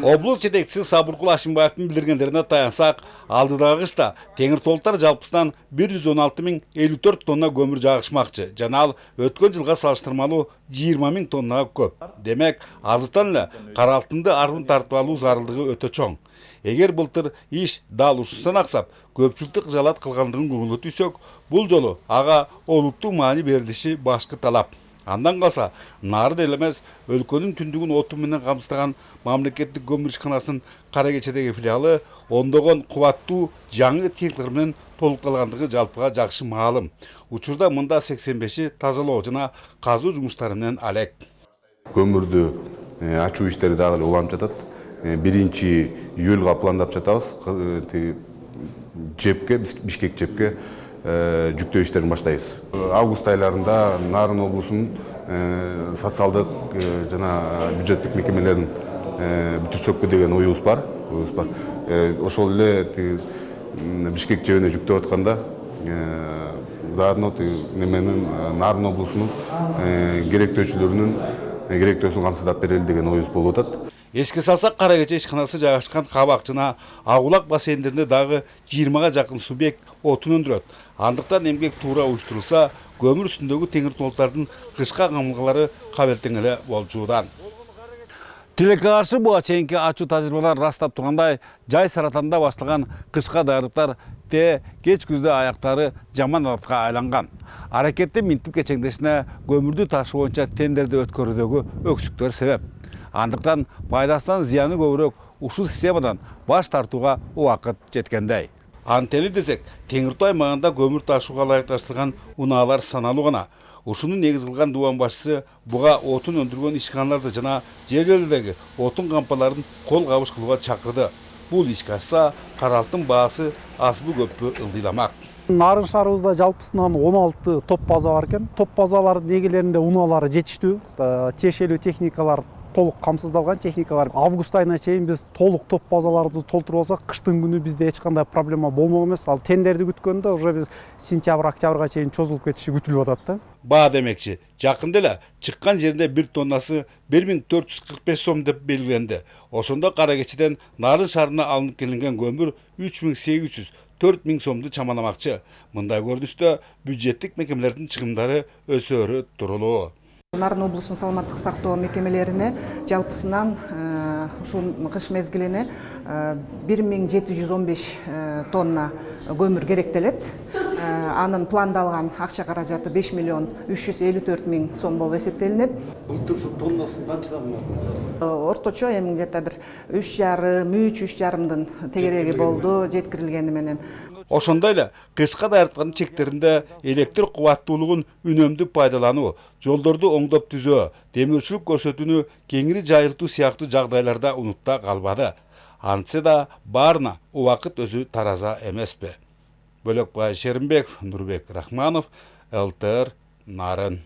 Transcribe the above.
Облыс жетекчisi Сабыркул Ашимбаевдин билдиргендерине таянсак, алдыдагы кышта теңир толуктар жалпысынан 116.054 тонна көмүр жагышмакчы. Жана ал өткөн жылга салыштырмалуу 20.000 тоннага көп. Демек, азыртан эле кара алтынды арбын тартып алуу зарылдыгы өтө чоң. Эгер былтыр иш дал ушундан аксап, көпчүлүктү кыжалат кылгандыгын көңүлгө түйсөк, бул жолу ага олуттуу маани берилиши башкы талап. Андан калса, нарын элемес өлкөнүн түндүгүн оту менен камсыздаган мамлекеттик көмүр ишканасынын Кара Кечедеги филиалы ондогон кубаттуу жаңы техникалар менен толукталгандыгы жалпыга жакшы маалым. Учурда мында 85и тазалоо жана казуу жумуштары менен алек. Көмүрдү ачуу иштери дагы эле уланып жатат. 1-июлга пландап жатабыз. Жепке, Бишкек жепке жүктөө иштерин баштайбыз. Август айларында Нарын облусунун социалдык жана бюджеттик мекемелерин бүтүрсөкпү деген оюбуз бар. Ошол эле Бишкек жебине жүктөп атканда заодно неменин Нарын облусунун керектөөчүлөрүнүн керектөөсүн камсыздап берели деген оюбуз болуп атат. Эске салсак, Кара Кече ишканасы жайгашкан Кабак жана Агулак бассейндеринде дагы 20га жакын субъект отун өндүрөт. Андыктан эмгек туура уюштурулса, көмүр үстүндөгү теңир толуктардын кышка камылгалары кабелтең эле болчудан. Тилекке каршы буга чейинки ачуу тажрыйбалар ырастап тургандай, жай Саратанда башталган кышка даярдыктар кеч күздө аяктары жаман адатка айланган. Аракеттин минтип кечеңдешине көмүрдү ташуу боюнча тендерди өткөрүүдөгү өксүктөр себеп. Андыктан пайдасынан зыяны көбүрөөк ушул системадан баш тартууга убакыт жеткендей. Антели десек, Теңиртау аймагында көмүр ташууга ылайыкташтырылган унаалар саналуу гана. Ушуну негиз кылган дубан башчысы буга отун өндүргөн ишканаларды жана жергилердеги отун кампаларын кол кабыш кылууга чакырды. Бул ишке ашса, кара алтын баасы азбы көппү ылдыйламак. Нарын шаарыбызда жалпысынан 16 топ база бар экен. Топ базалардын эгелеринде унаалары жетиштүү, тиешелүү техникалар толук камсыздалган техникалар. Август айына чейин биз толук топ базаларды толтуруп алсак, кыштын күнү бизде эч кандай проблема болмок эмес. Ал тендерди күткөндө уже биз сентябрь-октябрга чейин чозулуп кетиши күтүлүп атат да. Баа демекчи, жакында эле чыккан жеринде 1 тоннасы 1445 сом деп белгиленди. Ошондо Кара Кечеден Нарын шаарына алынып келинген көмүр 3800-4000 сомду чамаламакчы. Мындай көрүнүштө бюджеттик мекемелердин чыгымдары өсөөрү турулуу. Нарын облусунун саламаттык сактоо мекемелерине жалпысынан ушул кыш мезгилине 1715 тонна көмүр керектелет. Анын пландалган акча каражаты 5.354.000 сом болуп эсептелинет. Былтыр тоннасын канчадан алдыңыз? Орточо эми где-то бир 3,5-3,5дын тегереги болду жеткирилгени менен. Ошондой эле кышка даярдыктын чектеринде электр кубаттуулугун үнөмдүү пайдалануу, жолдорду оңдоп түзөө, демөөрчүлүк көрсөтүүнү кеңири жайылтуу сыяктуу жагдайларда унутта калбады. Антсе да баарына убакыт өзү тараза эмеспи. Бөлөкбай Шеримбеков, Нурбек Рахманов, ЛТР, Нарын.